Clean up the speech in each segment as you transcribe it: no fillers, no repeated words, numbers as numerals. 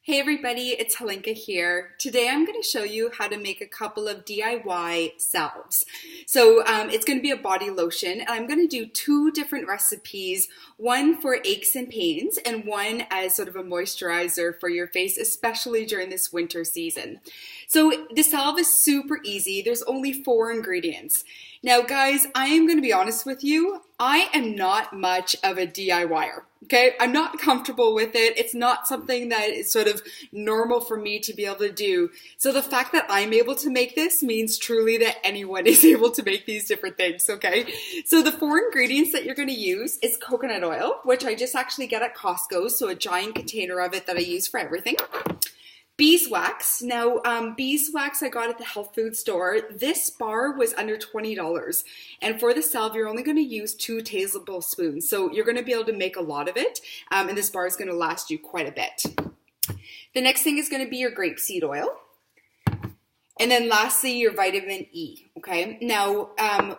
Hey everybody, it's Helenka here. Today I'm going to show you how to make a couple of DIY salves. It's going to be a body lotion, and I'm going to do two different recipes, one for aches and pains and one as sort of a moisturizer for your face, especially during this winter season. So the salve is super easy. There's only 4 ingredients. Now guys, I am going to be honest with you. I am not much of a DIYer. Okay, I'm not comfortable with it. It's not something that is sort of normal for me to be able to do. So the fact that I'm able to make this means truly that anyone is able to make these different things, okay? So the 4 ingredients that you're gonna use is coconut oil, which I just actually get at Costco, so a giant container of it that I use for everything. Beeswax. Now, beeswax I got at the health food store. This bar was under $20. And for the salve, you're only going to use 2 tablespoons. So you're going to be able to make a lot of it. And this bar is going to last you quite a bit. The next thing is going to be your grapeseed oil. And then lastly, your vitamin E, okay? Now,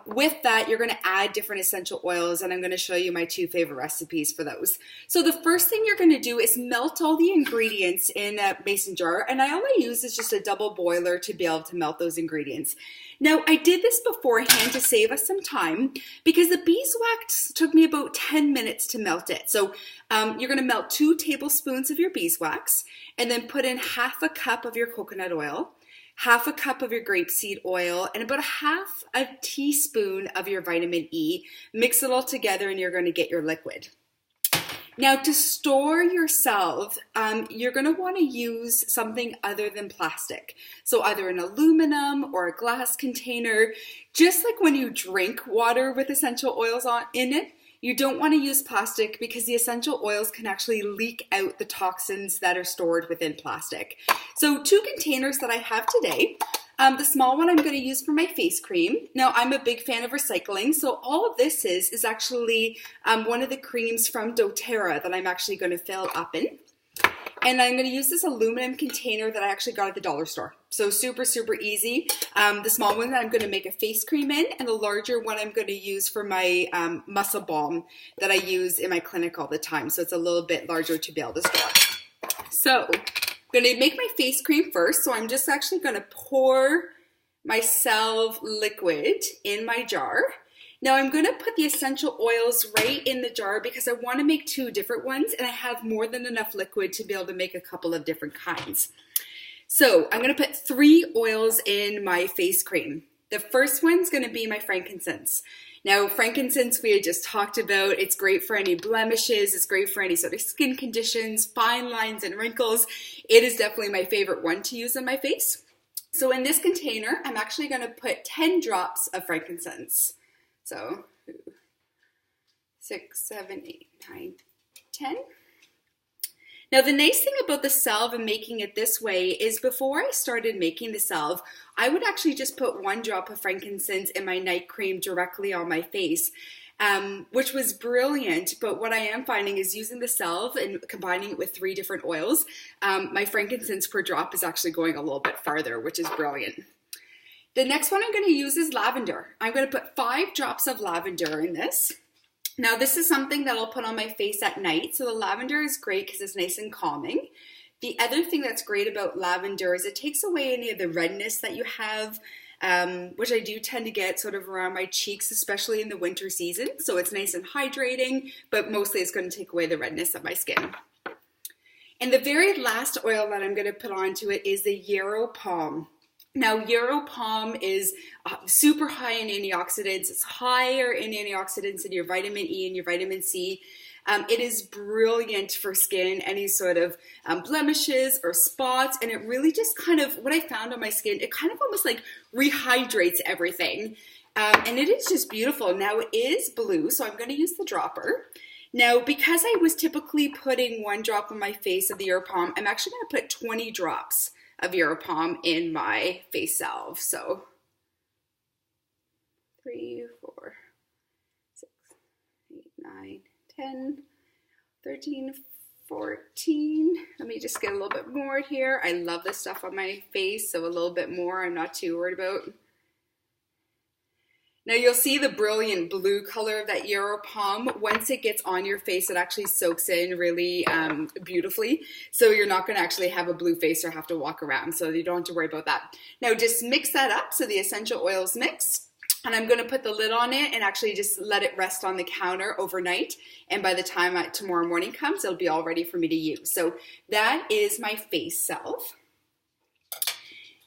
with that, you're gonna add different essential oils, and I'm gonna show you my 2 favorite recipes for those. So the first thing you're gonna do is melt all the ingredients in a mason jar, and all I use is just a double boiler to be able to melt those ingredients. Now, I did this beforehand to save us some time because the beeswax took me about 10 minutes to melt it. So you're gonna melt 2 tablespoons of your beeswax, and then put in half a cup of your coconut oil, half a cup of your grapeseed oil, and about half a teaspoon of your vitamin E. Mix it all together and you're going to get your liquid. Now, to store your salve, you're going to want to use something other than plastic. So either an aluminum or a glass container. Just like when you drink water with essential oils in it, you don't want to use plastic because the essential oils can actually leak out the toxins that are stored within plastic. So 2 containers that I have today. The small one I'm going to use for my face cream. Now, I'm a big fan of recycling, so all of this is actually one of the creams from doTERRA that I'm actually going to fill up in. And I'm going to use this aluminum container that I actually got at the dollar store. So super, super easy. The small one that I'm going to make a face cream in, and the larger one I'm going to use for my muscle balm that I use in my clinic all the time. So it's a little bit larger to be able to store. So I'm going to make my face cream first. So I'm just actually going to pour my salve liquid in my jar. Now I'm going to put the essential oils right in the jar because I want to make 2 different ones, and I have more than enough liquid to be able to make a couple of different kinds. So I'm going to put 3 oils in my face cream. The first one's going to be my frankincense. Now, frankincense we had just talked about. It's great for any blemishes. It's great for any sort of skin conditions, fine lines and wrinkles. It is definitely my favorite one to use on my face. So in this container, I'm actually going to put 10 drops of frankincense. So 6, 7, 8, 9, 10. Now the nice thing about the salve and making it this way is before I started making the salve, I would actually just put 1 drop of frankincense in my night cream directly on my face, which was brilliant. But what I am finding is using the salve and combining it with 3 different oils, my frankincense per drop is actually going a little bit farther, which is brilliant. The next one I'm going to use is lavender. I'm going to put 5 drops of lavender in this. Now this is something that I'll put on my face at night. So the lavender is great because it's nice and calming. The other thing that's great about lavender is it takes away any of the redness that you have, which I do tend to get sort of around my cheeks, especially in the winter season. So it's nice and hydrating, but mostly it's going to take away the redness of my skin. And the very last oil that I'm going to put onto it is the yarrow palm. Now, yarrow palm is super high in antioxidants. It's higher in antioxidants than your vitamin E and your vitamin C. It is brilliant for skin, any sort of blemishes or spots, and it really just kind of, what I found on my skin, it kind of almost like rehydrates everything. And it is just beautiful. Now, it is blue, so I'm going to use the dropper. Now, because I was typically putting 1 drop on my face of the yarrow palm, I'm actually going to put 20 drops of yarrow palm in my face salve. So 3, 4, 6, 8, 9, 10, 13, 14. Let me just get a little bit more here. I love this stuff on my face, so a little bit more I'm not too worried about. Now you'll see the brilliant blue color of that Yarrow Pom. Once it gets on your face, it actually soaks in really beautifully. So you're not gonna actually have a blue face or have to walk around. So you don't have to worry about that. Now just mix that up so the essential oils mix. And I'm gonna put the lid on it and actually just let it rest on the counter overnight. And by the time tomorrow morning comes, it'll be all ready for me to use. So that is my face salve.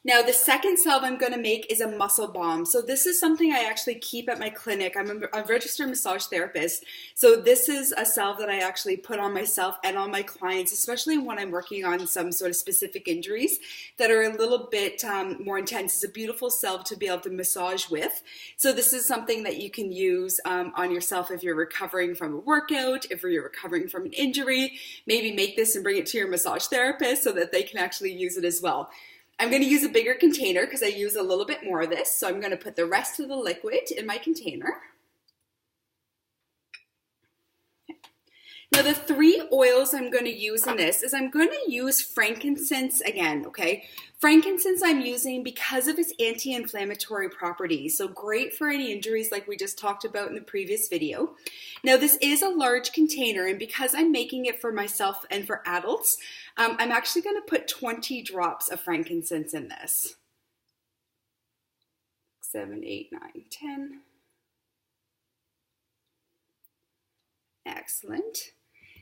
Now the second salve I'm going to make is a muscle balm. So this is something I actually keep at my clinic. I'm a registered massage therapist. So this is a salve that I actually put on myself and on my clients, especially when I'm working on some sort of specific injuries that are a little bit more intense. It's a beautiful salve to be able to massage with. So this is something that you can use on yourself if you're recovering from a workout, if you're recovering from an injury. Maybe make this and bring it to your massage therapist so that they can actually use it as well. I'm going to use a bigger container because I use a little bit more of this. So I'm going to put the rest of the liquid in my container. Now the three oils I'm going to use in this is I'm going to use frankincense again, okay? Frankincense I'm using because of its anti-inflammatory properties. So great for any injuries like we just talked about in the previous video. Now this is a large container, and because I'm making it for myself and for adults, I'm actually going to put 20 drops of frankincense in this. 7, 8, 9, 10. Excellent.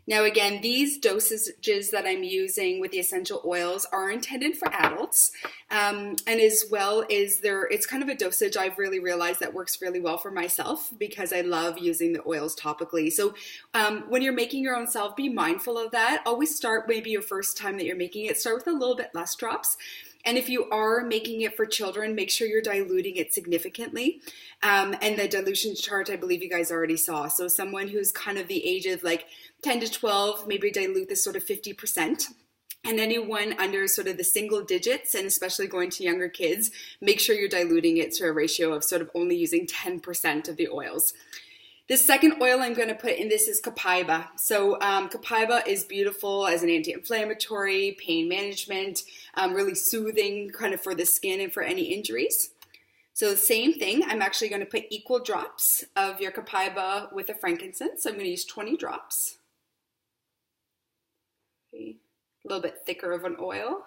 Now again, these dosages that I'm using with the essential oils are intended for adults, and as well as it's kind of a dosage I've really realized that works really well for myself because I love using the oils topically. So when you're making your own salve, be mindful of that. Always start, maybe your first time that you're making it, start with a little bit less drops. And if you are making it for children, make sure you're diluting it significantly. And the dilution chart, I believe you guys already saw. So someone who's kind of the age of like 10 to 12, maybe dilute this sort of 50%. And anyone under sort of the single digits, and especially going to younger kids, make sure you're diluting it to a ratio of sort of only using 10% of the oils. The second oil I'm going to put in this is copaiba. So copaiba is beautiful as an anti-inflammatory, pain management, really soothing kind of for the skin and for any injuries. So the same thing, I'm actually going to put equal drops of your copaiba with the frankincense. So I'm going to use 20 drops. Okay. A little bit thicker of an oil.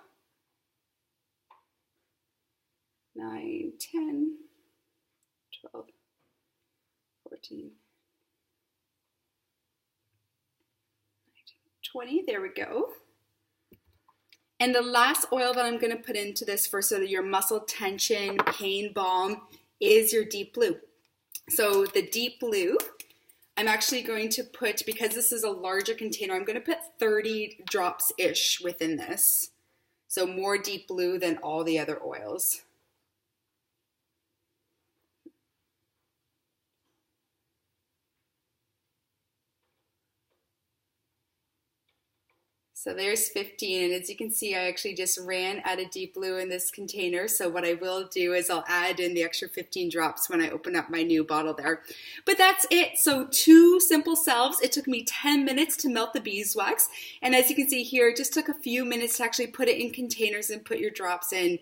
9, 10, 12, 14. 20, there we go. And the last oil that I'm going to put into this for sort of your muscle tension, pain balm is your deep blue. So the deep blue, I'm actually going to put, because this is a larger container, I'm going to put 30 drops-ish within this. So more deep blue than all the other oils. So there's 15, and as you can see, I actually just ran out of deep blue in this container. So what I will do is I'll add in the extra 15 drops when I open up my new bottle there. But that's it. So 2 simple salves. It took me 10 minutes to melt the beeswax. And as you can see here, it just took a few minutes to actually put it in containers and put your drops in.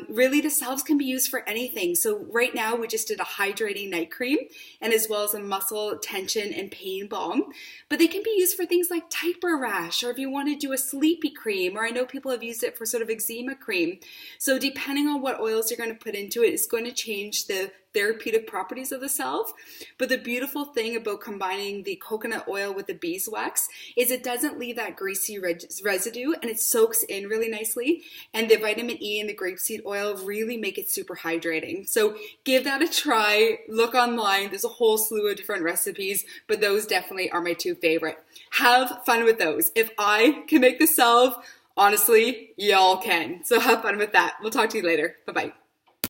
Really, the salves can be used for anything. So right now, we just did a hydrating night cream, and as well as a muscle tension and pain balm. But they can be used for things like diaper rash, or if you want to do a sleepy cream, or I know people have used it for sort of eczema cream. So depending on what oils you're going to put into it, it's going to change the therapeutic properties of the salve. But the beautiful thing about combining the coconut oil with the beeswax is it doesn't leave that greasy residue, and it soaks in really nicely. And the vitamin E and the grapeseed oil really make it super hydrating. So give that a try. Look online. There's a whole slew of different recipes, but those definitely are my 2 favorite. Have fun with those. If I can make the salve, honestly, y'all can. So have fun with that. We'll talk to you later. Bye-bye.